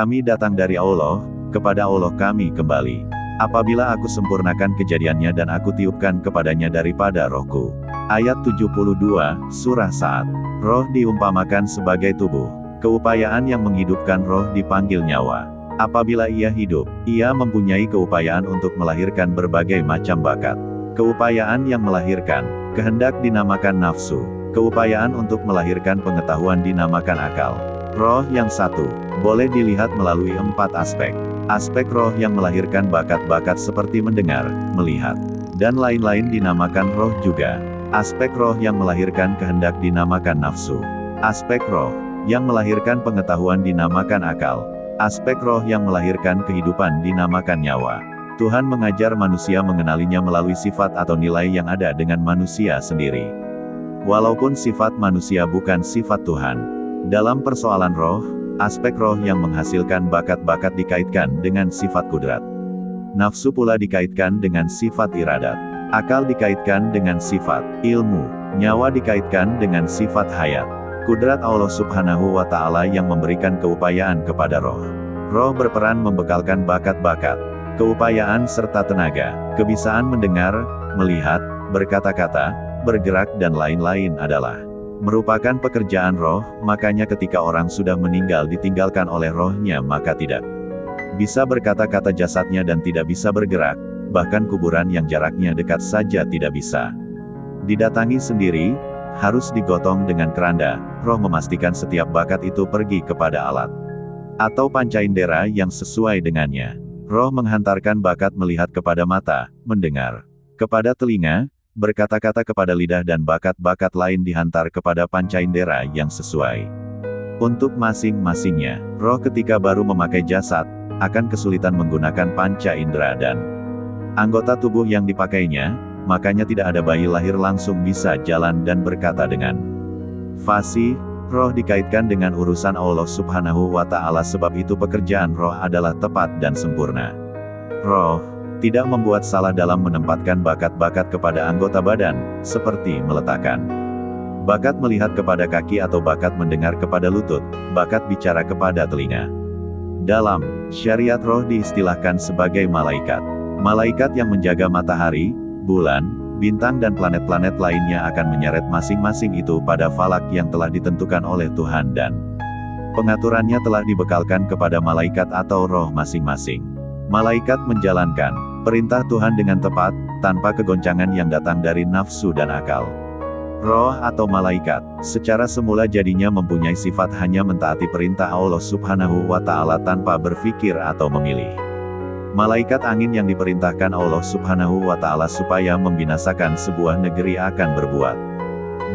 Kami datang dari Allah, kepada Allah kami kembali. Apabila aku sempurnakan kejadiannya dan aku tiupkan kepadanya daripada rohku. Ayat 72, Surah Sa'ad. Roh diumpamakan sebagai tubuh. Keupayaan yang menghidupkan roh dipanggil nyawa. Apabila ia hidup, ia mempunyai keupayaan untuk melahirkan berbagai macam bakat. Keupayaan yang melahirkan kehendak dinamakan nafsu. Keupayaan untuk melahirkan pengetahuan dinamakan akal. Roh yang satu boleh dilihat melalui 4 aspek. Aspek roh yang melahirkan bakat-bakat seperti mendengar, melihat, dan lain-lain dinamakan roh juga. Aspek roh yang melahirkan kehendak dinamakan nafsu. Aspek roh yang melahirkan pengetahuan dinamakan akal. Aspek roh yang melahirkan kehidupan dinamakan nyawa. Tuhan mengajar manusia mengenalinya melalui sifat atau nilai yang ada dengan manusia sendiri. Walaupun sifat manusia bukan sifat Tuhan. Dalam persoalan roh, aspek roh yang menghasilkan bakat-bakat dikaitkan dengan sifat kudrat. Nafsu pula dikaitkan dengan sifat iradat. Akal dikaitkan dengan sifat ilmu. Nyawa dikaitkan dengan sifat hayat. Kudrat Allah Subhanahu wa Ta'ala yang memberikan keupayaan kepada roh. Roh berperan membekalkan bakat-bakat, keupayaan serta tenaga. Kebisaan mendengar, melihat, berkata-kata, bergerak dan lain-lain adalah merupakan pekerjaan roh. Makanya ketika orang sudah meninggal ditinggalkan oleh rohnya maka tidak bisa berkata-kata jasadnya dan tidak bisa bergerak, bahkan kuburan yang jaraknya dekat saja tidak bisa didatangi sendiri, harus digotong dengan keranda. Roh memastikan setiap bakat itu pergi kepada alat atau panca indera yang sesuai dengannya. Roh menghantarkan bakat melihat kepada mata, mendengar kepada telinga, berkata-kata kepada lidah dan bakat-bakat lain dihantar kepada panca indera yang sesuai. Untuk masing-masingnya, roh ketika baru memakai jasad, akan kesulitan menggunakan panca indera dan anggota tubuh yang dipakainya, makanya tidak ada bayi lahir langsung bisa jalan dan berkata dengan fasih. Roh dikaitkan dengan urusan Allah Subhanahu wa Ta'ala, sebab itu pekerjaan roh adalah tepat dan sempurna. Roh tidak membuat salah dalam menempatkan bakat-bakat kepada anggota badan, seperti meletakkan bakat melihat kepada kaki atau bakat mendengar kepada lutut, bakat bicara kepada telinga. Dalam syariat roh diistilahkan sebagai malaikat. Malaikat yang menjaga matahari, bulan, bintang dan planet-planet lainnya akan menyeret masing-masing itu pada falak yang telah ditentukan oleh Tuhan dan pengaturannya telah dibekalkan kepada malaikat atau roh masing-masing. Malaikat menjalankan perintah Tuhan dengan tepat, tanpa kegoncangan yang datang dari nafsu dan akal. Roh atau malaikat, secara semula jadinya mempunyai sifat hanya mentaati perintah Allah Subhanahu wa Ta'ala tanpa berpikir atau memilih. Malaikat angin yang diperintahkan Allah Subhanahu wa Ta'ala supaya membinasakan sebuah negeri akan berbuat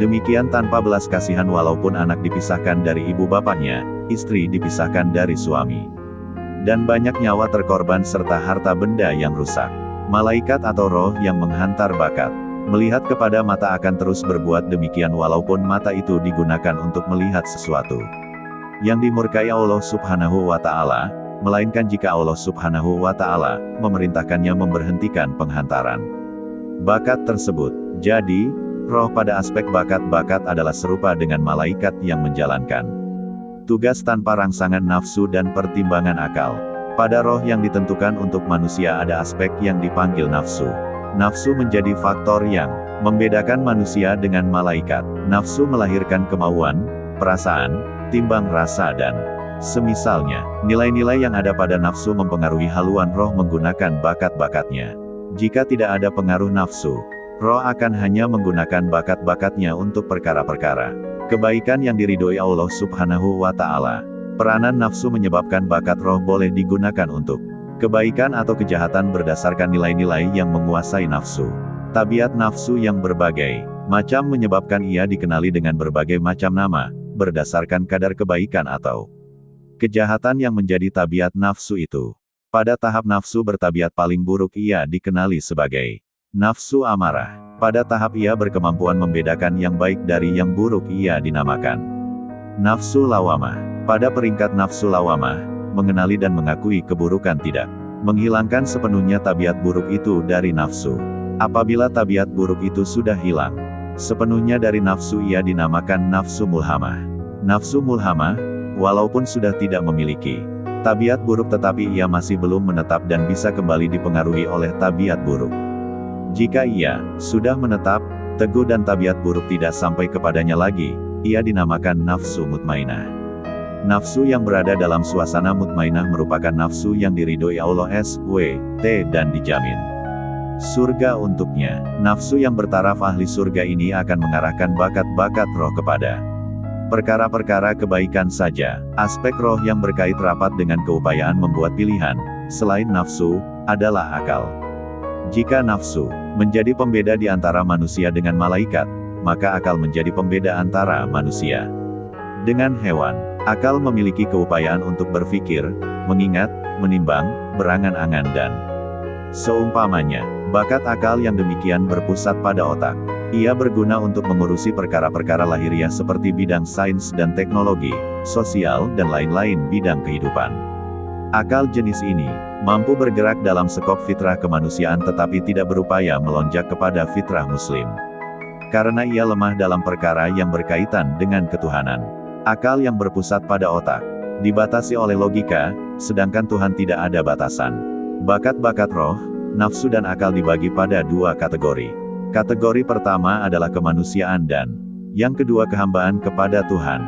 demikian tanpa belas kasihan, walaupun anak dipisahkan dari ibu bapaknya, istri dipisahkan dari suami, dan banyak nyawa terkorban serta harta benda yang rusak. Malaikat atau roh yang menghantar bakat melihat kepada mata akan terus berbuat demikian walaupun mata itu digunakan untuk melihat sesuatu yang dimurkai Allah Subhanahu wa Ta'ala, melainkan jika Allah Subhanahu wa Ta'ala memerintahkannya memberhentikan penghantaran bakat tersebut. Jadi, roh pada aspek bakat-bakat adalah serupa dengan malaikat yang menjalankan tugas tanpa rangsangan nafsu dan pertimbangan akal. Pada roh yang ditentukan untuk manusia ada aspek yang dipanggil nafsu. Nafsu menjadi faktor yang membedakan manusia dengan malaikat. Nafsu melahirkan kemauan, perasaan, timbang rasa dan semisalnya. Nilai-nilai yang ada pada nafsu mempengaruhi haluan roh menggunakan bakat-bakatnya. Jika tidak ada pengaruh nafsu, roh akan hanya menggunakan bakat-bakatnya untuk perkara-perkara kebaikan yang diridhoi Allah Subhanahu wa Ta'ala. Peranan nafsu menyebabkan bakat roh boleh digunakan untuk kebaikan atau kejahatan berdasarkan nilai-nilai yang menguasai nafsu. Tabiat nafsu yang berbagai macam menyebabkan ia dikenali dengan berbagai macam nama, berdasarkan kadar kebaikan atau kejahatan yang menjadi tabiat nafsu itu. Pada tahap nafsu bertabiat paling buruk ia dikenali sebagai nafsu amarah. Pada tahap ia berkemampuan membedakan yang baik dari yang buruk ia dinamakan nafsu lawamah. Pada peringkat nafsu lawamah, mengenali dan mengakui keburukan tidak menghilangkan sepenuhnya tabiat buruk itu dari nafsu. Apabila tabiat buruk itu sudah hilang sepenuhnya dari nafsu ia dinamakan nafsu mulhamah. Nafsu mulhamah, walaupun sudah tidak memiliki Tabiat buruk tetapi ia masih belum menetap dan bisa kembali dipengaruhi oleh tabiat buruk. Jika ia sudah menetap, teguh dan tabiat buruk tidak sampai kepadanya lagi, ia dinamakan nafsu mutmainah. Nafsu yang berada dalam suasana mutmainah merupakan nafsu yang diridhoi Allah SWT dan dijamin surga untuknya. Nafsu yang bertaraf ahli surga ini akan mengarahkan bakat-bakat roh kepada perkara-perkara kebaikan saja. Aspek roh yang berkait rapat dengan keupayaan membuat pilihan, selain nafsu, adalah akal. Jika nafsu menjadi pembeda di antara manusia dengan malaikat, maka akal menjadi pembeda antara manusia dengan hewan. Akal memiliki keupayaan untuk berpikir, mengingat, menimbang, berangan-angan dan seumpamanya. Bakat akal yang demikian berpusat pada otak. Ia berguna untuk mengurusi perkara-perkara lahiriah seperti bidang sains dan teknologi, sosial dan lain-lain bidang kehidupan. Akal jenis ini mampu bergerak dalam skop fitrah kemanusiaan tetapi tidak berupaya melonjak kepada fitrah muslim. Karena ia lemah dalam perkara yang berkaitan dengan ketuhanan. Akal yang berpusat pada otak dibatasi oleh logika, sedangkan Tuhan tidak ada batasan. Bakat-bakat roh, nafsu dan akal dibagi pada dua kategori. Kategori pertama adalah kemanusiaan dan yang kedua kehambaan kepada Tuhan.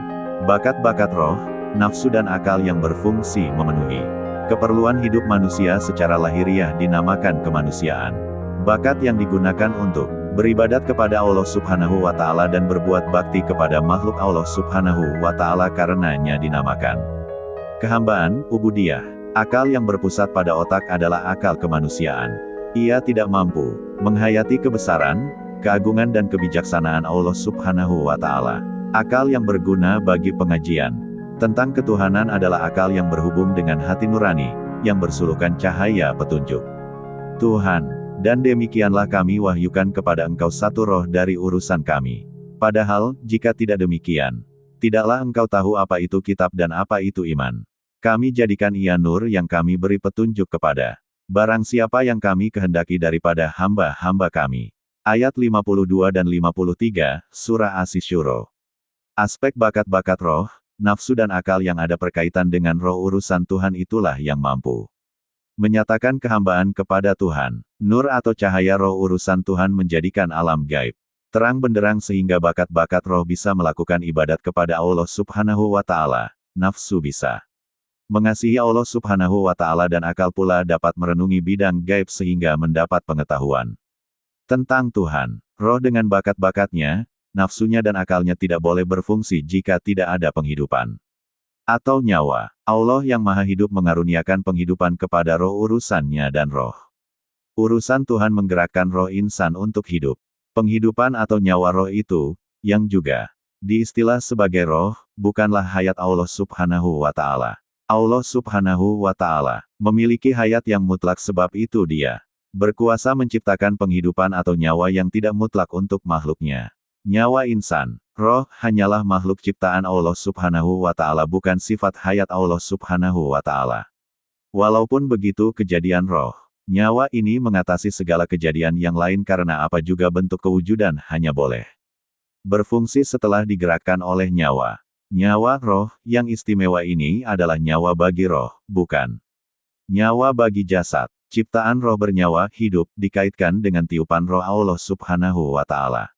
Bakat-bakat roh, nafsu dan akal yang berfungsi memenuhi keperluan hidup manusia secara lahiriah dinamakan kemanusiaan. Bakat yang digunakan untuk beribadat kepada Allah Subhanahu wa Ta'ala dan berbuat bakti kepada makhluk Allah Subhanahu wa Ta'ala karenanya dinamakan kehambaan, ubudiyah. Akal yang berpusat pada otak adalah akal kemanusiaan. Ia tidak mampu menghayati kebesaran, keagungan dan kebijaksanaan Allah Subhanahu wa Ta'ala. Akal yang berguna bagi pengajian tentang ketuhanan adalah akal yang berhubung dengan hati nurani, yang bersulukan cahaya petunjuk Tuhan. Dan demikianlah kami wahyukan kepada engkau satu roh dari urusan kami. Padahal, jika tidak demikian, tidaklah engkau tahu apa itu kitab dan apa itu iman. Kami jadikan ia nur yang kami beri petunjuk kepada barang siapa yang kami kehendaki daripada hamba-hamba kami. Ayat 52 dan 53, Surah Asy-Syura. Aspek bakat-bakat roh, nafsu dan akal yang ada berkaitan dengan roh urusan Tuhan itulah yang mampu menyatakan kehambaan kepada Tuhan. Nur atau cahaya roh urusan Tuhan menjadikan alam gaib terang benderang sehingga bakat-bakat roh bisa melakukan ibadat kepada Allah Subhanahu wa Ta'ala. Nafsu bisa mengasihi Allah Subhanahu wa Ta'ala dan akal pula dapat merenungi bidang gaib sehingga mendapat pengetahuan tentang Tuhan. Roh dengan bakat-bakatnya, nafsunya dan akalnya tidak boleh berfungsi jika tidak ada penghidupan atau nyawa. Allah yang maha hidup mengaruniakan penghidupan kepada roh urusannya dan roh urusan Tuhan menggerakkan roh insan untuk hidup. Penghidupan atau nyawa roh itu, yang juga diistilah sebagai roh, bukanlah hayat Allah Subhanahu wa Ta'ala. Allah Subhanahu wa Ta'ala memiliki hayat yang mutlak sebab itu dia berkuasa menciptakan penghidupan atau nyawa yang tidak mutlak untuk makhluknya. Nyawa insan, roh, hanyalah makhluk ciptaan Allah Subhanahu wa Ta'ala bukan sifat hayat Allah Subhanahu wa Ta'ala. Walaupun begitu kejadian roh, nyawa ini mengatasi segala kejadian yang lain karena apa juga bentuk kewujudan hanya boleh berfungsi setelah digerakkan oleh nyawa. Nyawa roh yang istimewa ini adalah nyawa bagi roh, bukan nyawa bagi jasad. Ciptaan roh bernyawa hidup dikaitkan dengan tiupan roh Allah Subhanahu wa Ta'ala.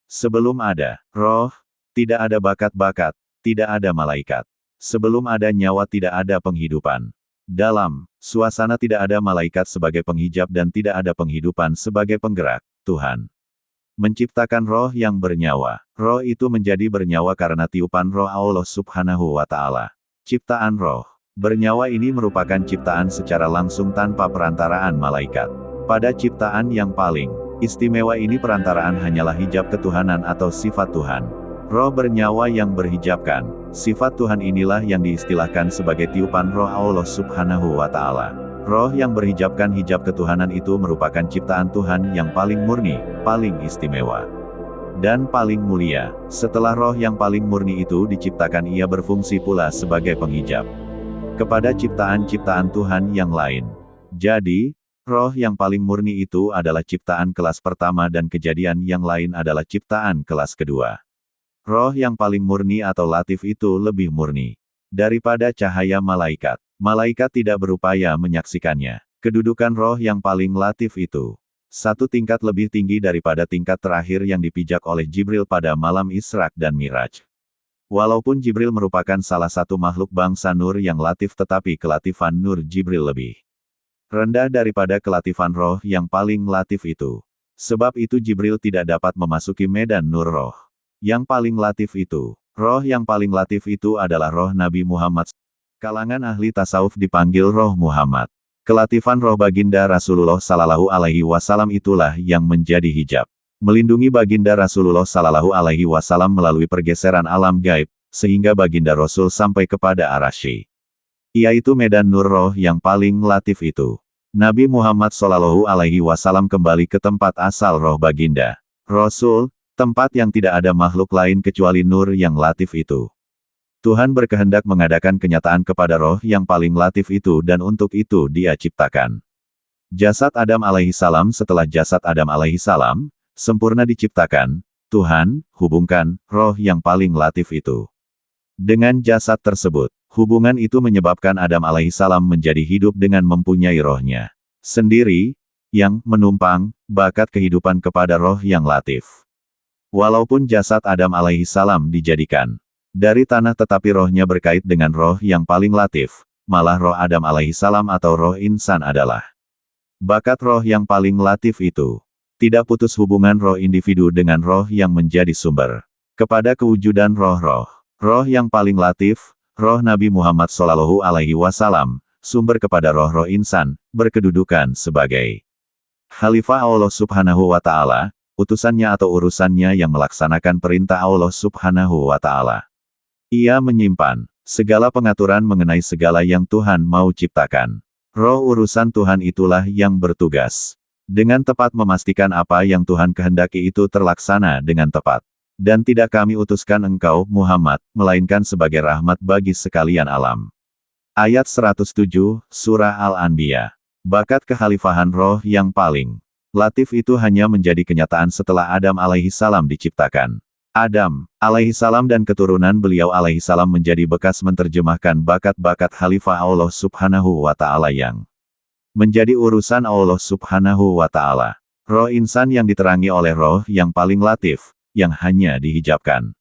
Sebelum ada roh, tidak ada bakat-bakat, tidak ada malaikat. Sebelum ada nyawa tidak ada penghidupan. Dalam suasana tidak ada malaikat sebagai penghijab dan tidak ada penghidupan sebagai penggerak. Tuhan menciptakan roh yang bernyawa. Roh itu menjadi bernyawa karena tiupan roh Allah Subhanahu wa Ta'ala. Ciptaan roh bernyawa ini merupakan ciptaan secara langsung tanpa perantaraan malaikat. Pada ciptaan yang paling istimewa ini perantaraan hanyalah hijab ketuhanan atau sifat Tuhan. Roh bernyawa yang berhijabkan sifat Tuhan inilah yang diistilahkan sebagai tiupan roh Allah Subhanahu wa Ta'ala. Roh yang berhijabkan hijab ketuhanan itu merupakan ciptaan Tuhan yang paling murni, paling istimewa, dan paling mulia. Setelah roh yang paling murni itu diciptakan, ia berfungsi pula sebagai penghijab kepada ciptaan-ciptaan Tuhan yang lain. Jadi, roh yang paling murni itu adalah ciptaan kelas pertama dan kejadian yang lain adalah ciptaan kelas kedua. Roh yang paling murni atau latif itu lebih murni daripada cahaya malaikat. Malaikat tidak berupaya menyaksikannya. Kedudukan roh yang paling latif itu satu tingkat lebih tinggi daripada tingkat terakhir yang dipijak oleh Jibril pada malam Isra dan Miraj. Walaupun Jibril merupakan salah satu makhluk bangsa nur yang latif, tetapi kelatifan nur Jibril lebih rendah daripada kelatifan roh yang paling latif itu. Sebab itu Jibril tidak dapat memasuki medan nur roh yang paling latif itu. Roh yang paling latif itu adalah roh Nabi Muhammad. Kalangan ahli tasawuf dipanggil roh Muhammad. Kelatifan roh baginda Rasulullah Sallallahu Alaihi Wasallam itulah yang menjadi hijab, melindungi baginda Rasulullah Sallallahu Alaihi Wasallam melalui pergeseran alam gaib, sehingga baginda Rasul sampai kepada Arasy. Yaitu medan nur roh yang paling latif itu. Nabi Muhammad Sallallahu Alaihi Wasallam kembali ke tempat asal roh baginda Rasul, tempat yang tidak ada makhluk lain kecuali nur yang latif itu. Tuhan berkehendak mengadakan kenyataan kepada roh yang paling latif itu, dan untuk itu Dia ciptakan jasad Adam alaihissalam. Setelah jasad Adam alaihissalam sempurna diciptakan, Tuhan hubungkan roh yang paling latif itu dengan jasad tersebut. Hubungan itu menyebabkan Adam alaihissalam menjadi hidup dengan mempunyai rohnya sendiri, yang menumpang bakat kehidupan kepada roh yang latif. Walaupun jasad Adam alaihissalam dijadikan dari tanah, tetapi rohnya berkait dengan roh yang paling latif. Malah roh Adam alaihissalam atau roh insan adalah bakat roh yang paling latif itu. Tidak putus hubungan roh individu dengan roh yang menjadi sumber kepada kewujudan roh-roh. Roh yang paling latif, roh Nabi Muhammad Sallallahu Alaihi Wasallam, sumber kepada roh-roh insan, berkedudukan sebagai Khalifah Allah Subhanahu wa Ta'ala, utusannya atau urusannya yang melaksanakan perintah Allah Subhanahu wa Ta'ala. Ia menyimpan segala pengaturan mengenai segala yang Tuhan mau ciptakan. Roh urusan Tuhan itulah yang bertugas dengan tepat memastikan apa yang Tuhan kehendaki itu terlaksana dengan tepat. Dan tidak kami utuskan engkau, Muhammad, melainkan sebagai rahmat bagi sekalian alam. Ayat 107, Surah Al-Anbiya. Bakat kekhalifahan roh yang paling latif itu hanya menjadi kenyataan setelah Adam alaihissalam diciptakan. Adam alaihissalam dan keturunan beliau alaihissalam menjadi bekas menerjemahkan bakat-bakat Khalifah Allah Subhanahu wa Ta'ala yang menjadi urusan Allah Subhanahu wa Ta'ala. Roh insan yang diterangi oleh roh yang paling latif, yang hanya dihijabkan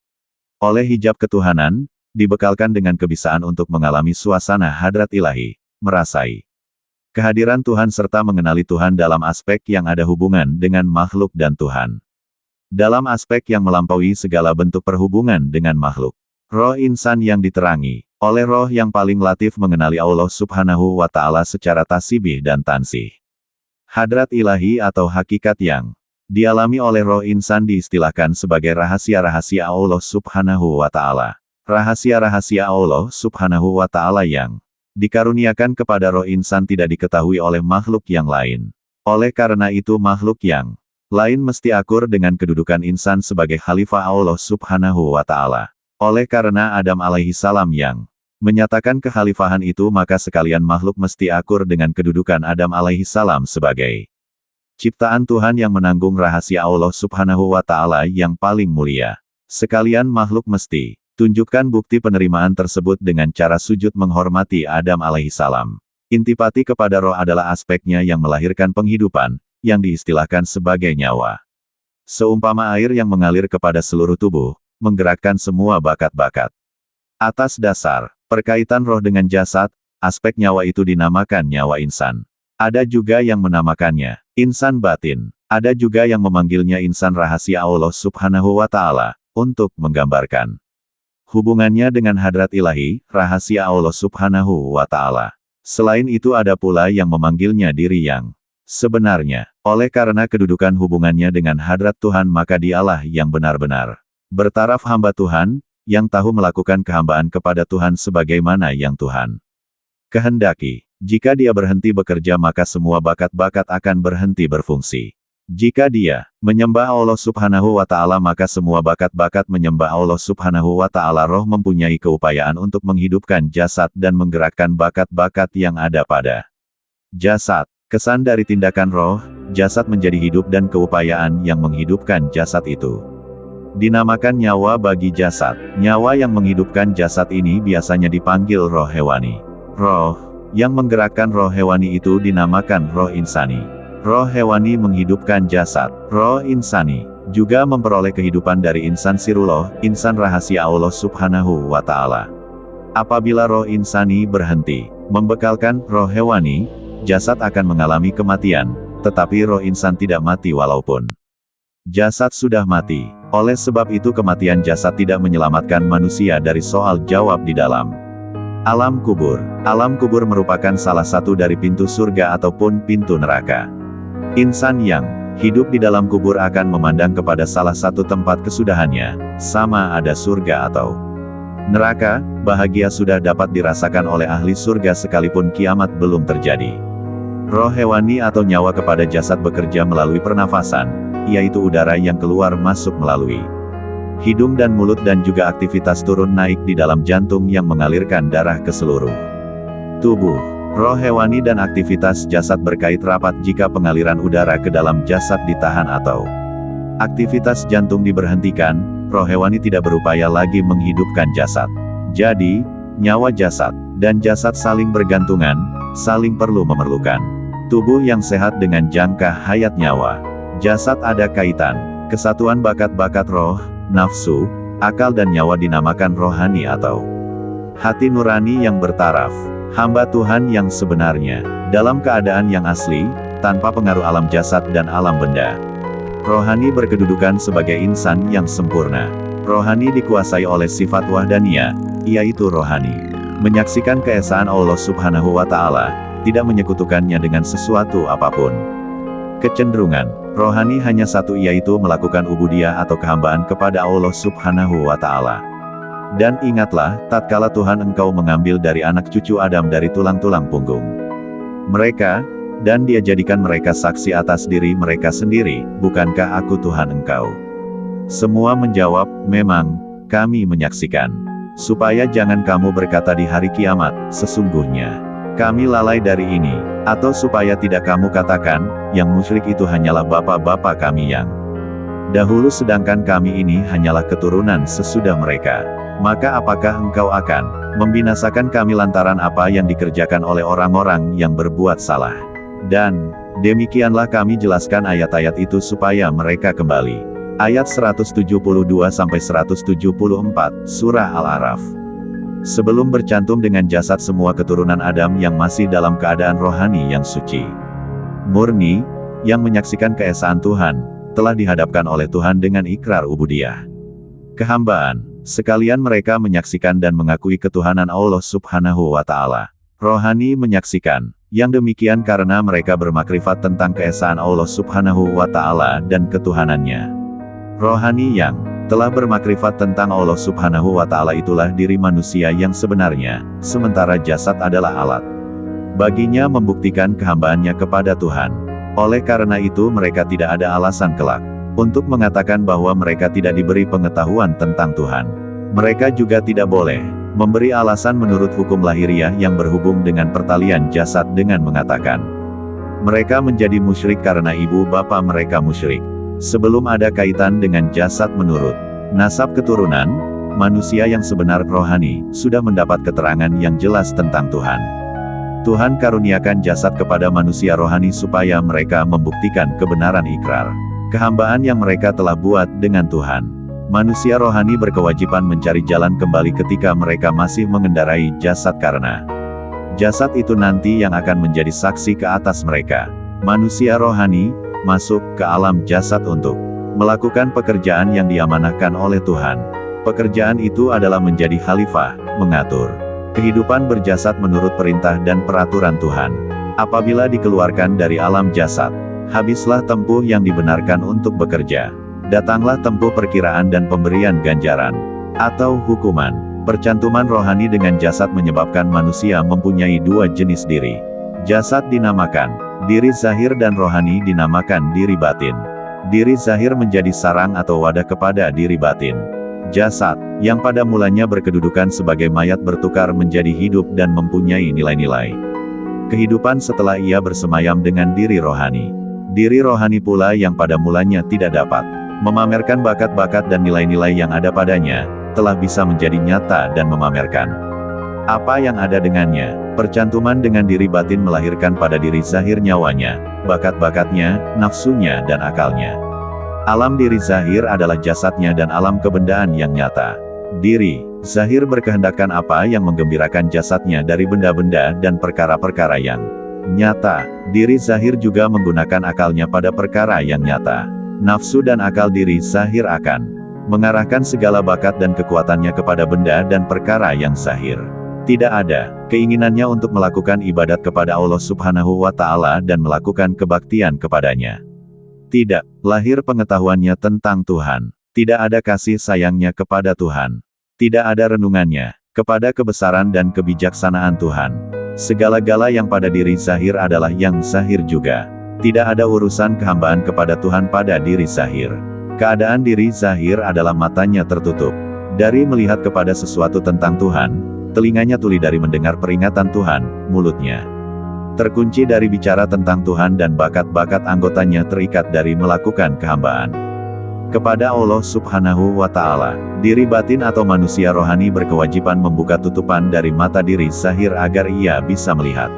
oleh hijab ketuhanan, dibekalkan dengan kebisaan untuk mengalami suasana hadrat ilahi, merasai kehadiran Tuhan serta mengenali Tuhan dalam aspek yang ada hubungan dengan makhluk dan Tuhan. Dalam aspek yang melampaui segala bentuk perhubungan dengan makhluk. Roh insan yang diterangi oleh roh yang paling latif mengenali Allah Subhanahu wa Ta'ala secara tasbih dan tansih. Hadrat ilahi atau hakikat yang dialami oleh roh insan diistilahkan sebagai rahasia-rahasia Allah Subhanahu wa Ta'ala. Rahasia-rahasia Allah Subhanahu wa Ta'ala yang dikaruniakan kepada roh insan tidak diketahui oleh makhluk yang lain. Oleh karena itu makhluk yang lain mesti akur dengan kedudukan insan sebagai Khalifah Allah Subhanahu wa Ta'ala. Oleh karena Adam alaihissalam yang menyatakan kekhalifahan itu, maka sekalian makhluk mesti akur dengan kedudukan Adam alaihissalam sebagai ciptaan Tuhan yang menanggung rahasia Allah Subhanahu wa Ta'ala yang paling mulia. Sekalian makhluk mesti tunjukkan bukti penerimaan tersebut dengan cara sujud menghormati Adam alaihissalam. Intipati kepada roh adalah aspeknya yang melahirkan penghidupan, yang diistilahkan sebagai nyawa. Seumpama air yang mengalir kepada seluruh tubuh, menggerakkan semua bakat-bakat. Atas dasar perkaitan roh dengan jasad, aspek nyawa itu dinamakan nyawa insan. Ada juga yang menamakannya insan batin. Ada juga yang memanggilnya insan rahasia Allah Subhanahu wa Ta'ala, untuk menggambarkan hubungannya dengan hadrat ilahi, rahasia Allah Subhanahu wa Ta'ala. Selain itu ada pula yang memanggilnya diri yang sebenarnya. Oleh karena kedudukan hubungannya dengan hadrat Tuhan, maka dialah yang benar-benar bertaraf hamba Tuhan, yang tahu melakukan kehambaan kepada Tuhan sebagaimana yang Tuhan kehendaki. Jika dia berhenti bekerja, maka semua bakat-bakat akan berhenti berfungsi. Jika dia menyembah Allah Subhanahu wa Ta'ala, maka semua bakat-bakat menyembah Allah Subhanahu wa Ta'ala. Roh mempunyai keupayaan untuk menghidupkan jasad dan menggerakkan bakat-bakat yang ada pada jasad. Kesan dari tindakan roh, jasad menjadi hidup dan keupayaan yang menghidupkan jasad itu dinamakan nyawa bagi jasad. Nyawa yang menghidupkan jasad ini biasanya dipanggil roh hewani. Roh yang menggerakkan roh hewani itu dinamakan roh insani. Roh hewani menghidupkan jasad. Roh insani juga memperoleh kehidupan dari insan sirullah, insan rahasia Allah Subhanahu wa Ta'ala. Apabila roh insani berhenti membekalkan roh hewani, jasad akan mengalami kematian, tetapi roh insan tidak mati walaupun jasad sudah mati. Oleh sebab itu kematian jasad tidak menyelamatkan manusia dari soal jawab di dalam alam kubur. Alam kubur merupakan salah satu dari pintu surga ataupun pintu neraka. Insan yang hidup di dalam kubur akan memandang kepada salah satu tempat kesudahannya, sama ada surga atau neraka. Bahagia sudah dapat dirasakan oleh ahli surga sekalipun kiamat belum terjadi. Roh hewani atau nyawa kepada jasad bekerja melalui pernafasan, yaitu udara yang keluar masuk melalui hidung dan mulut, dan juga aktivitas turun naik di dalam jantung yang mengalirkan darah ke seluruh tubuh. Roh hewani dan aktivitas jasad berkait rapat. Jika pengaliran udara ke dalam jasad ditahan atau aktivitas jantung diberhentikan, roh hewani tidak berupaya lagi menghidupkan jasad. Jadi, nyawa jasad dan jasad saling bergantungan, saling perlu memerlukan. Tubuh yang sehat dengan jangka hayat nyawa jasad ada kaitan. Kesatuan bakat-bakat roh, nafsu, akal dan nyawa dinamakan rohani atau hati nurani yang bertaraf. Hamba Tuhan yang sebenarnya, dalam keadaan yang asli, tanpa pengaruh alam jasad dan alam benda. Rohani berkedudukan sebagai insan yang sempurna. Rohani dikuasai oleh sifat wahdaniyah, yaitu rohani menyaksikan keesaan Allah Subhanahu wa Ta'ala, tidak menyekutukannya dengan sesuatu apapun. Kecenderungan rohani hanya satu, yaitu melakukan ubudiyah atau kehambaan kepada Allah Subhanahu wa Ta'ala. Dan ingatlah, tatkala Tuhan engkau mengambil dari anak cucu Adam dari tulang-tulang punggung mereka, dan Dia jadikan mereka saksi atas diri mereka sendiri, bukankah aku Tuhan engkau? Semua menjawab, memang, kami menyaksikan. Supaya jangan kamu berkata di hari kiamat, sesungguhnya kami lalai dari ini, atau supaya tidak kamu katakan, yang musyrik itu hanyalah bapak-bapak kami yang dahulu, sedangkan kami ini hanyalah keturunan sesudah mereka. Maka apakah engkau akan membinasakan kami lantaran apa yang dikerjakan oleh orang-orang yang berbuat salah? Dan demikianlah kami jelaskan ayat-ayat itu supaya mereka kembali. Ayat 172-174, Surah Al-A'raf. Sebelum bercantum dengan jasad semua keturunan Adam yang masih dalam keadaan rohani yang suci, murni, yang menyaksikan keesaan Tuhan, telah dihadapkan oleh Tuhan dengan ikrar ubudiyah, kehambaan. Sekalian mereka menyaksikan dan mengakui ketuhanan Allah Subhanahu wa Ta'ala. Rohani menyaksikan, yang demikian karena mereka bermakrifat tentang keesaan Allah Subhanahu wa Ta'ala dan ketuhanannya. Rohani yang telah bermakrifat tentang Allah Subhanahu wa Ta'ala itulah diri manusia yang sebenarnya, sementara jasad adalah alat baginya membuktikan kehambaannya kepada Tuhan. Oleh karena itu mereka tidak ada alasan kelak untuk mengatakan bahwa mereka tidak diberi pengetahuan tentang Tuhan. Mereka juga tidak boleh memberi alasan menurut hukum lahiriah yang berhubung dengan pertalian jasad dengan mengatakan mereka menjadi musyrik karena ibu bapa mereka musyrik. Sebelum ada kaitan dengan jasad menurut nasab keturunan, manusia yang sebenar rohani sudah mendapat keterangan yang jelas tentang Tuhan. Tuhan karuniakan jasad kepada manusia rohani supaya mereka membuktikan kebenaran ikrar kehambaan yang mereka telah buat dengan Tuhan. Manusia rohani berkewajiban mencari jalan kembali ketika mereka masih mengendarai jasad karena jasad itu nanti yang akan menjadi saksi ke atas mereka. Manusia rohani masuk ke alam jasad untuk melakukan pekerjaan yang diamanahkan oleh Tuhan. Pekerjaan itu adalah menjadi khalifah, mengatur kehidupan berjasad menurut perintah dan peraturan Tuhan. Apabila dikeluarkan dari alam jasad, habislah tempuh yang dibenarkan untuk bekerja. Datanglah tempuh perkiraan dan pemberian ganjaran atau hukuman. Percantuman rohani dengan jasad menyebabkan manusia mempunyai dua jenis diri. Jasad dinamakan diri zahir dan rohani dinamakan diri batin. Diri zahir menjadi sarang atau wadah kepada diri batin. Jasad, yang pada mulanya berkedudukan sebagai mayat bertukar menjadi hidup dan mempunyai nilai-nilai kehidupan setelah ia bersemayam dengan diri rohani. Diri rohani pula yang pada mulanya tidak dapat memamerkan bakat-bakat dan nilai-nilai yang ada padanya, telah bisa menjadi nyata dan memamerkan Apa yang ada dengannya? Percantuman dengan diri batin melahirkan pada diri zahir nyawanya, bakat-bakatnya, nafsunya dan akalnya. Alam diri zahir adalah jasadnya dan alam kebendaan yang nyata. Diri zahir berkehendakkan apa yang menggembirakan jasadnya dari benda-benda dan perkara-perkara yang nyata. Diri zahir juga menggunakan akalnya pada perkara yang nyata. Nafsu dan akal diri zahir akan mengarahkan segala bakat dan kekuatannya kepada benda dan perkara yang zahir. Tidak ada keinginannya untuk melakukan ibadat kepada Allah Subhanahu wa Ta'ala dan melakukan kebaktian kepadanya. Tidak lahir pengetahuannya tentang Tuhan. Tidak ada kasih sayangnya kepada Tuhan. Tidak ada renungannya kepada kebesaran dan kebijaksanaan Tuhan. Segala-gala yang pada diri zahir adalah yang zahir juga. Tidak ada urusan kehambaan kepada Tuhan pada diri zahir. Keadaan diri zahir adalah matanya tertutup dari melihat kepada sesuatu tentang Tuhan. Telinganya tuli dari mendengar peringatan Tuhan, mulutnya terkunci dari bicara tentang Tuhan dan bakat-bakat anggotanya terikat dari melakukan kehambaan kepada Allah Subhanahu wa Ta'ala. Diri batin atau manusia rohani berkewajiban membuka tutupan dari mata diri zahir agar ia bisa melihat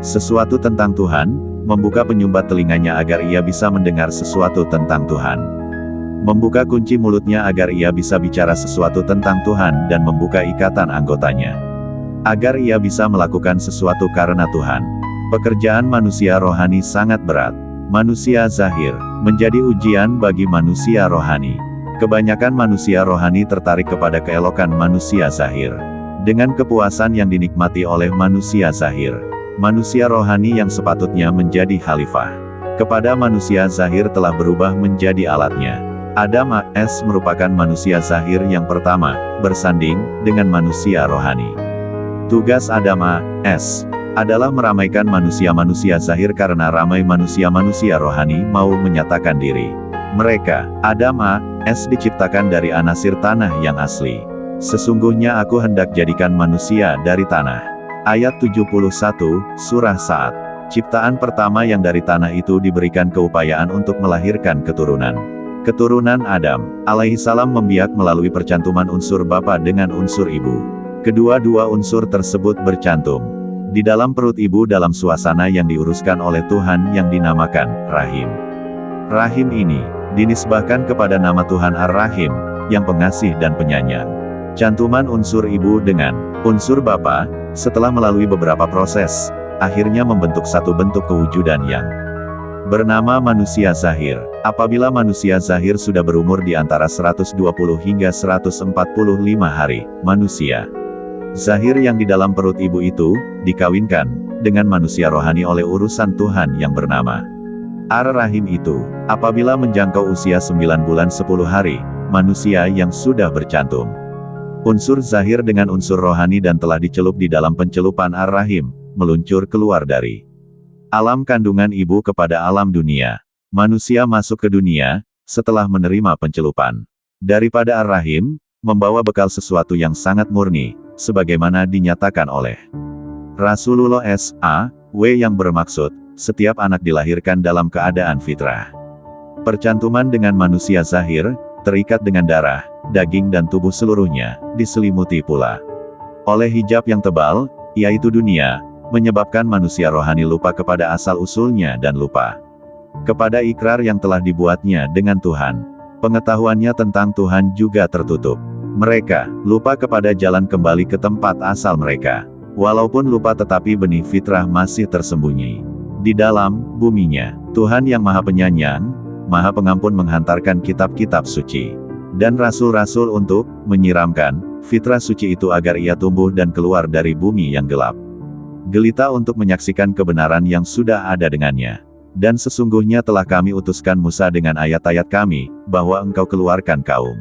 sesuatu tentang Tuhan, membuka penyumbat telinganya agar ia bisa mendengar sesuatu tentang Tuhan, membuka kunci mulutnya agar ia bisa bicara sesuatu tentang Tuhan dan membuka ikatan anggotanya agar ia bisa melakukan sesuatu karena Tuhan. Pekerjaan manusia rohani sangat berat. Manusia zahir menjadi ujian bagi manusia rohani. Kebanyakan manusia rohani tertarik kepada keelokan manusia zahir dengan kepuasan yang dinikmati oleh manusia zahir. Manusia rohani yang sepatutnya menjadi khalifah kepada manusia zahir telah berubah menjadi alatnya. Adam A.S. merupakan manusia zahir yang pertama, bersanding dengan manusia rohani. Tugas Adam A.S. adalah meramaikan manusia-manusia zahir karena ramai manusia-manusia rohani mau menyatakan diri. Mereka, Adam A.S. diciptakan dari anasir tanah yang asli. Sesungguhnya aku hendak jadikan manusia dari tanah. Ayat 71, Surah Sa'ad. Ciptaan pertama yang dari tanah itu diberikan keupayaan untuk melahirkan keturunan. Keturunan Adam alaihissalam membiak melalui percantuman unsur bapa dengan unsur ibu. Kedua-dua unsur tersebut bercantum di dalam perut ibu dalam suasana yang diuruskan oleh Tuhan yang dinamakan Rahim. Rahim ini dinisbahkan kepada nama Tuhan Ar-Rahim, yang pengasih dan penyayang. Cantuman unsur ibu dengan unsur bapa, setelah melalui beberapa proses, akhirnya membentuk satu bentuk kewujudan yang bernama manusia zahir. Apabila manusia zahir sudah berumur di antara 120 hingga 145 hari, manusia zahir yang di dalam perut ibu itu dikawinkan dengan manusia rohani oleh urusan Tuhan yang bernama Ar-Rahim itu. Apabila menjangkau usia 9 bulan 10 hari, manusia yang sudah bercantum unsur zahir dengan unsur rohani dan telah dicelup di dalam pencelupan Ar-Rahim, meluncur keluar dari alam kandungan ibu kepada alam dunia. Manusia masuk ke dunia setelah menerima pencelupan daripada Ar-Rahim, membawa bekal sesuatu yang sangat murni, sebagaimana dinyatakan oleh Rasulullah SAW, yang bermaksud, setiap anak dilahirkan dalam keadaan fitrah. Percantuman dengan manusia zahir, terikat dengan darah, daging dan tubuh seluruhnya, diselimuti pula oleh hijab yang tebal, yaitu dunia, menyebabkan manusia rohani lupa kepada asal-usulnya dan lupa kepada ikrar yang telah dibuatnya dengan Tuhan. Pengetahuannya tentang Tuhan juga tertutup. Mereka lupa kepada jalan kembali ke tempat asal mereka. Walaupun lupa tetapi benih fitrah masih tersembunyi di dalam buminya. Tuhan yang Maha Penyayang, Maha Pengampun menghantarkan kitab-kitab suci dan rasul-rasul untuk menyiramkan fitrah suci itu agar ia tumbuh dan keluar dari bumi yang gelap gelita untuk menyaksikan kebenaran yang sudah ada dengannya. Dan sesungguhnya telah kami utuskan Musa dengan ayat-ayat kami, bahwa engkau keluarkan kaum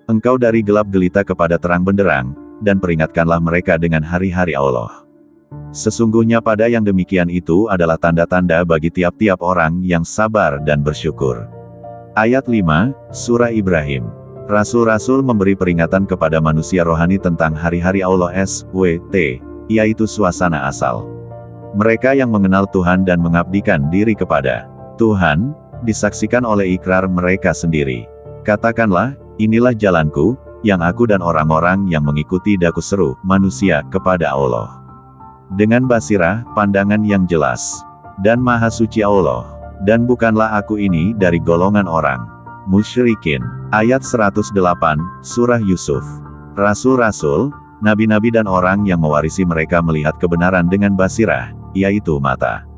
engkau dari gelap gelita kepada terang benderang, dan peringatkanlah mereka dengan hari-hari Allah. Sesungguhnya pada yang demikian itu adalah tanda-tanda bagi tiap-tiap orang yang sabar dan bersyukur. Ayat 5, Surah Ibrahim. Rasul-rasul memberi peringatan kepada manusia rohani tentang hari-hari Allah SWT, yaitu suasana asal. Mereka yang mengenal Tuhan dan mengabdikan diri kepada Tuhan, disaksikan oleh ikrar mereka sendiri. Katakanlah, inilah jalanku, yang aku dan orang-orang yang mengikuti daku seru, manusia, kepada Allah. Dengan basirah, pandangan yang jelas, dan maha suci Allah. Dan bukanlah aku ini dari golongan orang musyrikin. Ayat 108, Surah Yusuf. Rasul-rasul, nabi-nabi dan orang yang mewarisi mereka melihat kebenaran dengan basirah, yaitu mata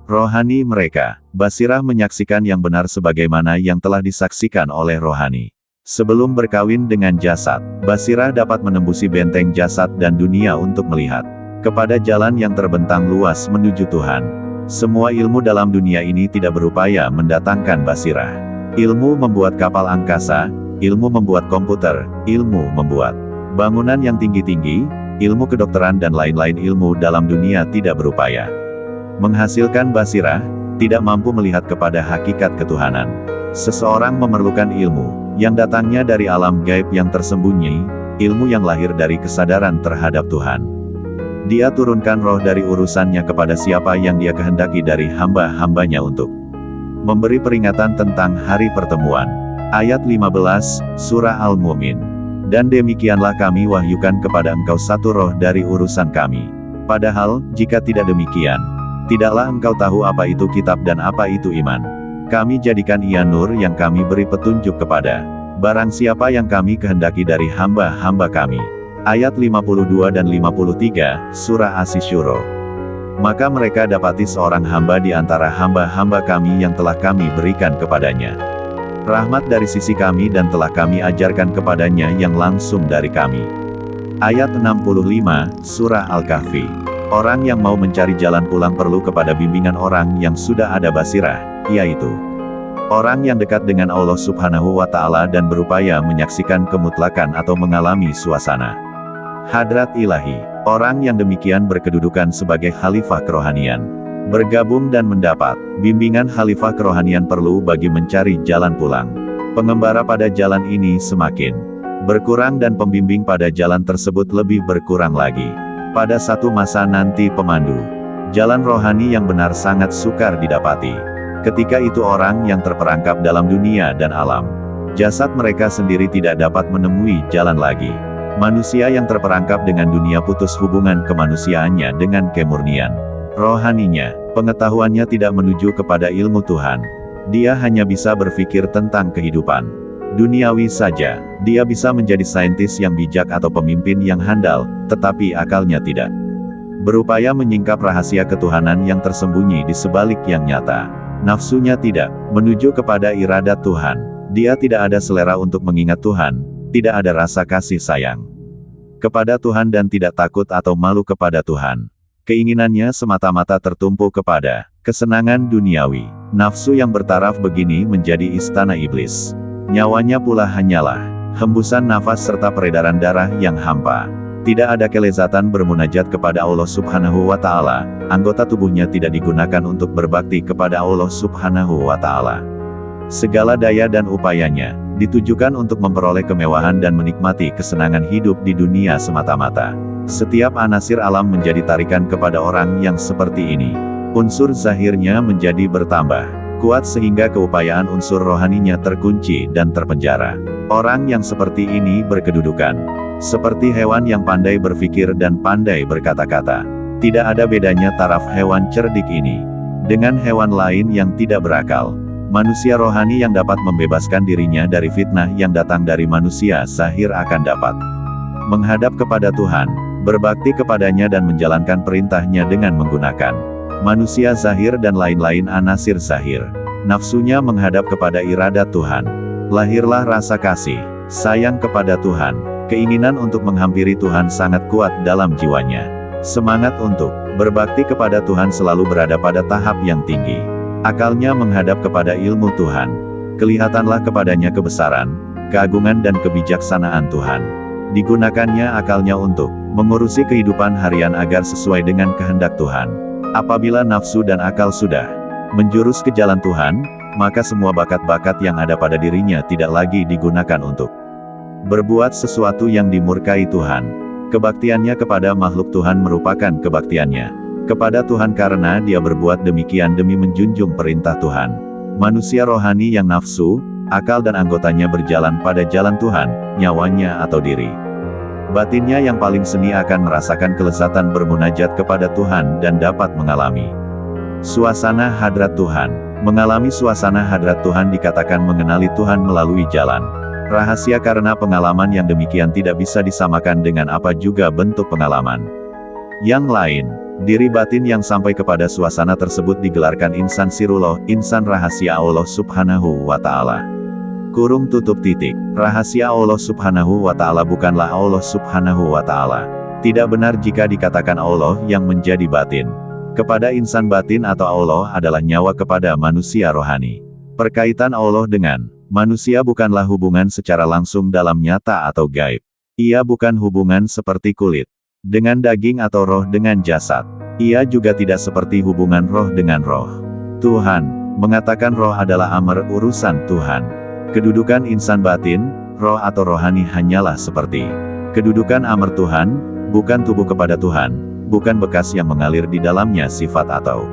rohani mereka. Basirah menyaksikan yang benar sebagaimana yang telah disaksikan oleh rohani. Sebelum berkawin dengan jasad, basirah dapat menembusi benteng jasad dan dunia untuk melihat kepada jalan yang terbentang luas menuju Tuhan. Semua ilmu dalam dunia ini tidak berupaya mendatangkan basirah. Ilmu membuat kapal angkasa, ilmu membuat komputer, ilmu membuat bangunan yang tinggi-tinggi, ilmu kedokteran dan lain-lain ilmu dalam dunia tidak berupaya menghasilkan basirah, tidak mampu melihat kepada hakikat ketuhanan. Seseorang memerlukan ilmu yang datangnya dari alam gaib yang tersembunyi, ilmu yang lahir dari kesadaran terhadap Tuhan. Dia turunkan roh dari urusannya kepada siapa yang dia kehendaki dari hamba-hambanya untuk memberi peringatan tentang hari pertemuan. Ayat 15, Surah Al-Mu'min. Dan demikianlah kami wahyukan kepada engkau satu roh dari urusan kami. Padahal, jika tidak demikian, tidaklah engkau tahu apa itu kitab dan apa itu iman. Kami jadikan ia nur yang kami beri petunjuk kepada barang siapa yang kami kehendaki dari hamba-hamba kami. Ayat 52 dan 53, Surah Asy-Syura. Maka mereka dapati seorang hamba di antara hamba-hamba kami yang telah kami berikan kepadanya rahmat dari sisi kami dan telah kami ajarkan kepadanya yang langsung dari kami. Ayat 65, Surah Al-Kahfi. Orang yang mau mencari jalan pulang perlu kepada bimbingan orang yang sudah ada basirah, yaitu orang yang dekat dengan Allah Subhanahu wa Ta'ala dan berupaya menyaksikan kemutlakan atau mengalami suasana hadrat ilahi. Orang yang demikian berkedudukan sebagai khalifah kerohanian. Bergabung dan mendapat bimbingan khalifah kerohanian perlu bagi mencari jalan pulang. Pengembara pada jalan ini semakin berkurang dan pembimbing pada jalan tersebut lebih berkurang lagi. Pada satu masa nanti pemandu jalan rohani yang benar sangat sukar didapati. Ketika itu orang yang terperangkap dalam dunia dan alam jasad mereka sendiri tidak dapat menemui jalan lagi. Manusia yang terperangkap dengan dunia putus hubungan kemanusiaannya dengan kemurnian rohaninya. Pengetahuannya tidak menuju kepada ilmu Tuhan. Dia hanya bisa berpikir tentang kehidupan duniawi saja. Dia bisa menjadi saintis yang bijak atau pemimpin yang handal, tetapi akalnya tidak berupaya menyingkap rahasia ketuhanan yang tersembunyi di sebalik yang nyata. Nafsunya tidak menuju kepada iradat Tuhan. Dia tidak ada selera untuk mengingat Tuhan, tidak ada rasa kasih sayang kepada Tuhan dan tidak takut atau malu kepada Tuhan. Keinginannya semata-mata tertumpu kepada kesenangan duniawi. Nafsu yang bertaraf begini menjadi istana iblis. Nyawanya pula hanyalah hembusan nafas serta peredaran darah yang hampa. Tidak ada kelezatan bermunajat kepada Allah Subhanahu wa Ta'ala. Anggota tubuhnya tidak digunakan untuk berbakti kepada Allah Subhanahu wa Ta'ala. Segala daya dan upayanya ditujukan untuk memperoleh kemewahan dan menikmati kesenangan hidup di dunia semata-mata. Setiap anasir alam menjadi tarikan kepada orang yang seperti ini. Unsur zahirnya menjadi bertambah kuat sehingga keupayaan unsur rohaninya terkunci dan terpenjara. Orang yang seperti ini berkedudukan seperti hewan yang pandai berpikir dan pandai berkata-kata. Tidak ada bedanya taraf hewan cerdik ini dengan hewan lain yang tidak berakal. Manusia rohani yang dapat membebaskan dirinya dari fitnah yang datang dari manusia zahir akan dapat menghadap kepada Tuhan, berbakti kepadanya dan menjalankan perintahnya dengan menggunakan manusia zahir dan lain-lain anasir zahir. Nafsunya menghadap kepada iradat Tuhan. Lahirlah rasa kasih, sayang kepada Tuhan. Keinginan untuk menghampiri Tuhan sangat kuat dalam jiwanya. Semangat untuk berbakti kepada Tuhan selalu berada pada tahap yang tinggi. Akalnya menghadap kepada ilmu Tuhan. Kelihatanlah kepadanya kebesaran, keagungan dan kebijaksanaan Tuhan. Digunakannya akalnya untuk mengurusi kehidupan harian agar sesuai dengan kehendak Tuhan. Apabila nafsu dan akal sudah menjurus ke jalan Tuhan, maka semua bakat-bakat yang ada pada dirinya tidak lagi digunakan untuk berbuat sesuatu yang dimurkai Tuhan. Kebaktiannya kepada makhluk Tuhan merupakan kebaktiannya kepada Tuhan karena dia berbuat demikian demi menjunjung perintah Tuhan. Manusia rohani yang nafsu, akal dan anggotanya berjalan pada jalan Tuhan, nyawanya atau diri. Batinnya yang paling seni akan merasakan kelezatan bermunajat kepada Tuhan dan dapat mengalami suasana hadrat Tuhan. Mengalami suasana hadrat Tuhan dikatakan mengenali Tuhan melalui jalan rahasia, karena pengalaman yang demikian tidak bisa disamakan dengan apa juga bentuk pengalaman yang lain. Diri batin yang sampai kepada suasana tersebut digelarkan insan sirullah, insan rahasia Allah Subhanahu wa Ta'ala. Kurung tutup titik. Rahasia Allah Subhanahu wa Ta'ala bukanlah Allah Subhanahu wa Ta'ala. Tidak benar jika dikatakan Allah yang menjadi batin. Kepada insan batin atau Allah adalah nyawa kepada manusia rohani. Perkaitan Allah dengan manusia bukanlah hubungan secara langsung dalam nyata atau gaib. Ia bukan hubungan seperti kulit dengan daging atau roh dengan jasad. Ia juga tidak seperti hubungan roh dengan roh. Tuhan mengatakan roh adalah amr, urusan Tuhan. Kedudukan insan batin, roh atau rohani hanyalah seperti kedudukan amr Tuhan, bukan tubuh kepada Tuhan, bukan bekas yang mengalir di dalamnya sifat atau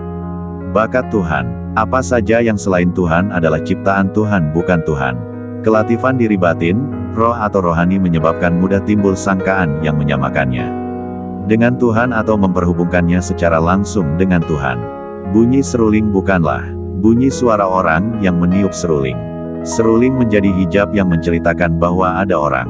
bakat Tuhan. Apa saja yang selain Tuhan adalah ciptaan Tuhan, bukan Tuhan. Kelatifan diri batin, roh atau rohani menyebabkan mudah timbul sangkaan yang menyamakannya dengan Tuhan atau memperhubungkannya secara langsung dengan Tuhan. Bunyi seruling bukanlah bunyi suara orang yang meniup seruling. Seruling menjadi hijab yang menceritakan bahwa ada orang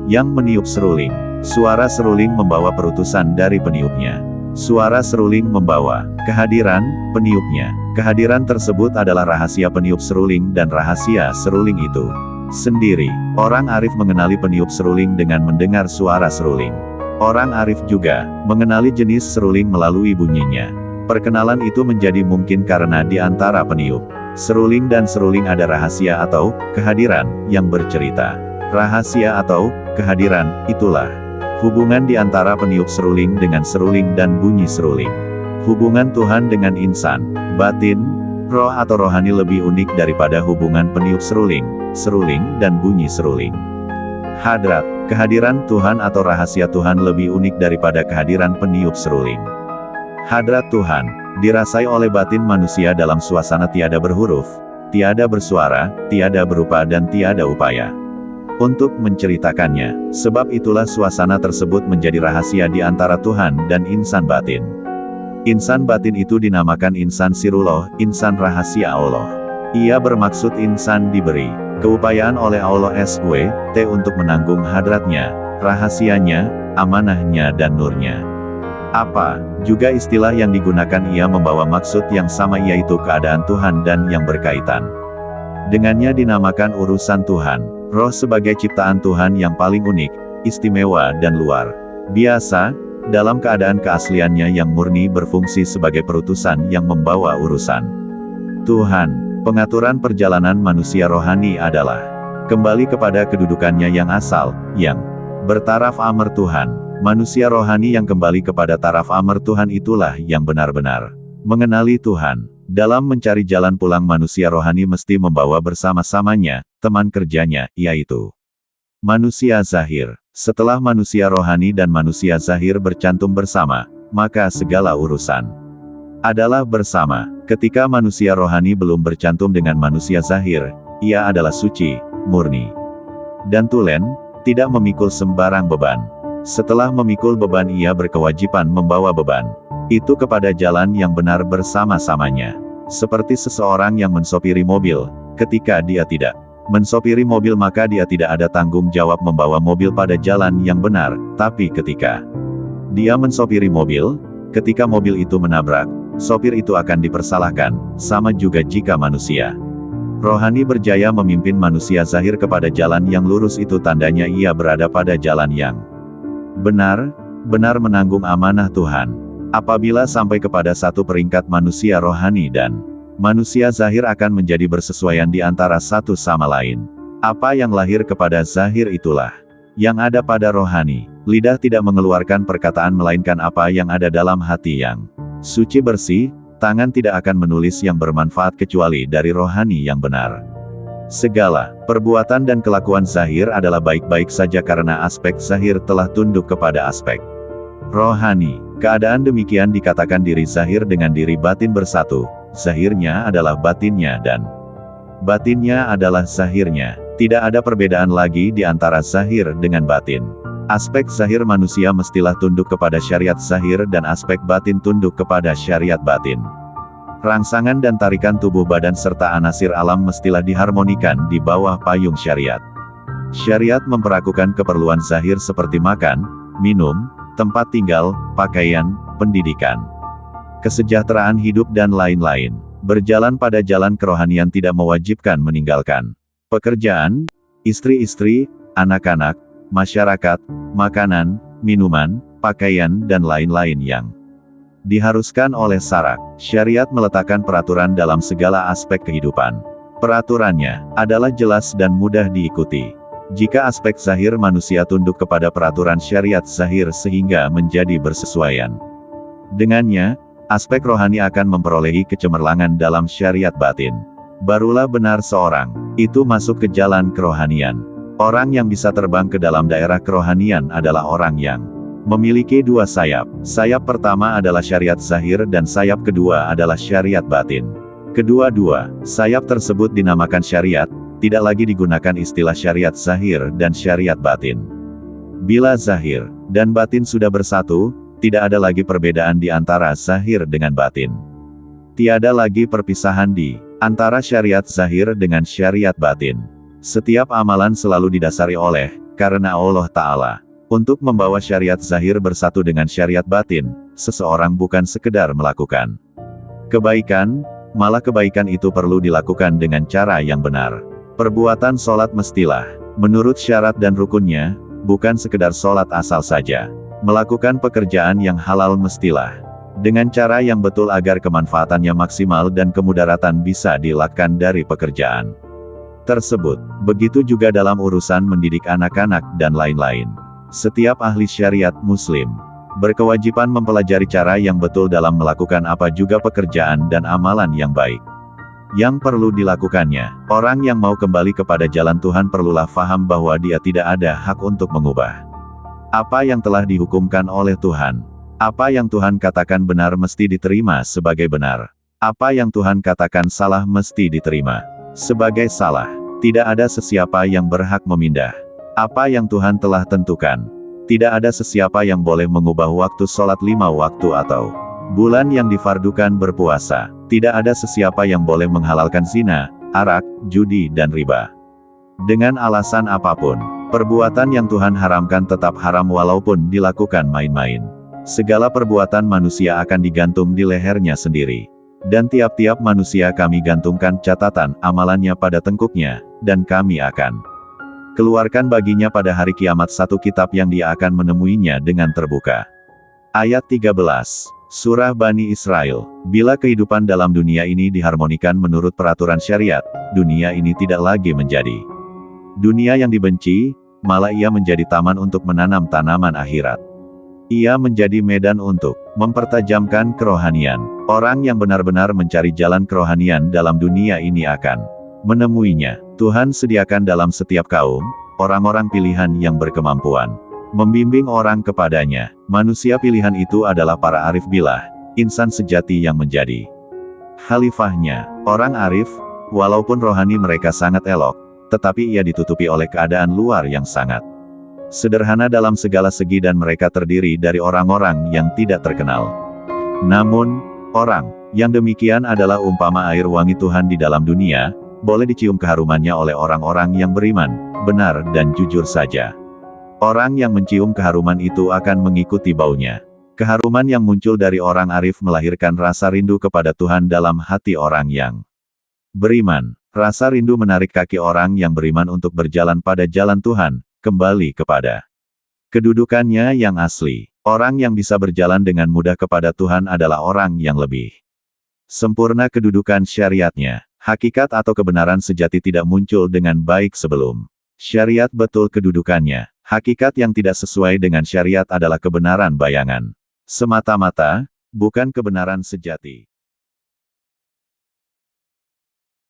yang meniup seruling. Suara seruling membawa perutusan dari peniupnya. Suara seruling membawa kehadiran peniupnya. Kehadiran tersebut adalah rahasia peniup seruling dan rahasia seruling itu sendiri. Orang arif mengenali peniup seruling dengan mendengar suara seruling. Orang arif juga mengenali jenis seruling melalui bunyinya. Perkenalan itu menjadi mungkin karena di antara peniup seruling dan seruling ada rahasia atau kehadiran yang bercerita. Rahasia atau kehadiran itulah hubungan di antara peniup seruling dengan seruling dan bunyi seruling. Hubungan Tuhan dengan insan batin, roh atau rohani lebih unik daripada hubungan peniup seruling, dan bunyi seruling. Hadrat, kehadiran Tuhan atau rahasia Tuhan lebih unik daripada kehadiran peniup seruling. Hadrat Tuhan dirasai oleh batin manusia dalam suasana tiada berhuruf, tiada bersuara, tiada berupa dan tiada upaya untuk menceritakannya. Sebab itulah suasana tersebut menjadi rahasia di antara Tuhan dan insan batin. Insan batin itu dinamakan insan sirullah, insan rahasia Allah. Ia bermaksud insan diberi keupayaan oleh Allah SWT untuk menanggung hadratnya, rahasianya, amanahnya dan nurnya. Apa juga istilah yang digunakan ia membawa maksud yang sama, yaitu keadaan Tuhan dan yang berkaitan dengannya dinamakan urusan Tuhan. Roh sebagai ciptaan Tuhan yang paling unik, istimewa dan luar biasa, dalam keadaan keasliannya yang murni berfungsi sebagai perutusan yang membawa urusan Tuhan. Pengaturan perjalanan manusia rohani adalah kembali kepada kedudukannya yang asal, yang bertaraf amr Tuhan. Manusia rohani yang kembali kepada taraf amr Tuhan itulah yang benar-benar mengenali Tuhan. Dalam mencari jalan pulang, manusia rohani mesti membawa bersama-samanya teman kerjanya, yaitu manusia zahir. Setelah manusia rohani dan manusia zahir bercantum bersama, maka segala urusan adalah bersama. Ketika manusia rohani belum bercantum dengan manusia zahir, ia adalah suci, murni, dan tulen, tidak memikul sembarang beban. Setelah memikul beban, ia berkewajiban membawa beban itu kepada jalan yang benar bersama-samanya. Seperti seseorang yang mensopiri mobil, ketika dia tidak mensopiri mobil maka dia tidak ada tanggung jawab membawa mobil pada jalan yang benar, tapi ketika dia mensopiri mobil, ketika mobil itu menabrak, sopir itu akan dipersalahkan. Sama juga jika manusia rohani berjaya memimpin manusia zahir kepada jalan yang lurus, itu tandanya ia berada pada jalan yang benar, benar menanggung amanah Tuhan. Apabila sampai kepada satu peringkat, manusia rohani dan manusia zahir akan menjadi bersesuaian di antara satu sama lain. Apa yang lahir kepada zahir itulah yang ada pada rohani. Lidah tidak mengeluarkan perkataan melainkan apa yang ada dalam hati yang suci bersih. Tangan tidak akan menulis yang bermanfaat kecuali dari rohani yang benar. Segala perbuatan dan kelakuan zahir adalah baik-baik saja karena aspek zahir telah tunduk kepada aspek rohani. Keadaan demikian dikatakan diri zahir dengan diri batin bersatu. Zahirnya adalah batinnya dan Batinnya adalah zahirnya. Tidak ada perbedaan lagi di antara zahir dengan batin. Aspek zahir manusia mestilah tunduk kepada syariat zahir dan aspek batin tunduk kepada syariat batin. Rangsangan dan tarikan tubuh badan serta anasir alam mestilah diharmonikan di bawah payung syariat. Syariat memperlakukan keperluan zahir seperti makan, minum, tempat tinggal, pakaian, pendidikan, kesejahteraan hidup dan lain-lain. Berjalan pada jalan kerohanian tidak mewajibkan meninggalkan pekerjaan, istri-istri, anak-anak, masyarakat, makanan, minuman, pakaian dan lain-lain yang diharuskan oleh syarak. Syariat meletakkan peraturan dalam segala aspek kehidupan. Peraturannya adalah jelas dan mudah diikuti. Jika aspek zahir manusia tunduk kepada peraturan syariat zahir sehingga menjadi bersesuaian dengannya, aspek rohani akan memperolehi kecemerlangan dalam syariat batin. Barulah benar seorang itu masuk ke jalan kerohanian. Orang yang bisa terbang ke dalam daerah kerohanian adalah orang yang memiliki dua sayap. Sayap pertama adalah syariat zahir dan sayap kedua adalah syariat batin. Kedua-dua sayap tersebut dinamakan syariat. Tidak lagi digunakan istilah syariat zahir dan syariat batin. Bila zahir dan batin sudah bersatu, tidak ada lagi perbedaan di antara zahir dengan batin. Tiada lagi perpisahan di antara syariat zahir dengan syariat batin. Setiap amalan selalu didasari oleh karena Allah Ta'ala. Untuk membawa syariat zahir bersatu dengan syariat batin, seseorang bukan sekedar melakukan kebaikan, malah kebaikan itu perlu dilakukan dengan cara yang benar. Perbuatan sholat mestilah menurut syarat dan rukunnya, bukan sekedar sholat asal saja. Melakukan pekerjaan yang halal mestilah dengan cara yang betul agar kemanfaatannya maksimal dan kemudaratan bisa dilakukan dari pekerjaan tersebut. Begitu juga dalam urusan mendidik anak-anak dan lain-lain. Setiap ahli syariat Muslim berkewajiban mempelajari cara yang betul dalam melakukan apa juga pekerjaan dan amalan yang baik yang perlu dilakukannya. Orang yang mau kembali kepada jalan Tuhan perlulah faham bahwa dia tidak ada hak untuk mengubah apa yang telah dihukumkan oleh Tuhan. Apa yang Tuhan katakan benar mesti diterima sebagai benar. Apa yang Tuhan katakan salah mesti diterima sebagai salah. Tidak ada sesiapa yang berhak memindah apa yang Tuhan telah tentukan. Tidak ada sesiapa yang boleh mengubah waktu sholat 5 waktu atau bulan yang difardukan berpuasa. Tidak ada sesiapa yang boleh menghalalkan zina, arak, judi dan riba. Dengan alasan apapun, perbuatan yang Tuhan haramkan tetap haram walaupun dilakukan main-main. Segala perbuatan manusia akan digantung di lehernya sendiri. Dan tiap-tiap manusia kami gantungkan catatan amalannya pada tengkuknya, dan kami akan keluarkan baginya pada hari kiamat satu kitab yang dia akan menemuinya dengan terbuka. Ayat 13. Surah Bani Israel. Bila kehidupan dalam dunia ini diharmonikan menurut peraturan syariat, dunia ini tidak lagi menjadi dunia yang dibenci, malah ia menjadi taman untuk menanam tanaman akhirat. Ia menjadi medan untuk mempertajamkan kerohanian. Orang yang benar-benar mencari jalan kerohanian dalam dunia ini akan menemuinya. Tuhan sediakan dalam setiap kaum, orang-orang pilihan yang berkemampuan membimbing orang kepadanya. Manusia pilihan itu adalah para arif billah, insan sejati yang menjadi khalifahnya. Orang arif, walaupun rohani mereka sangat elok, tetapi ia ditutupi oleh keadaan luar yang sangat sederhana dalam segala segi dan mereka terdiri dari orang-orang yang tidak terkenal. Namun, orang yang demikian adalah umpama air wangi Tuhan di dalam dunia, boleh dicium keharumannya oleh orang-orang yang beriman, benar dan jujur saja. Orang yang mencium keharuman itu akan mengikuti baunya. Keharuman yang muncul dari orang arif melahirkan rasa rindu kepada Tuhan dalam hati orang yang beriman. Rasa rindu menarik kaki orang yang beriman untuk berjalan pada jalan Tuhan, kembali kepada kedudukannya yang asli. Orang yang bisa berjalan dengan mudah kepada Tuhan adalah orang yang lebih sempurna kedudukan syariatnya. Hakikat atau kebenaran sejati tidak muncul dengan baik sebelum syariat betul kedudukannya. Hakikat yang tidak sesuai dengan syariat adalah kebenaran bayangan semata-mata, bukan kebenaran sejati.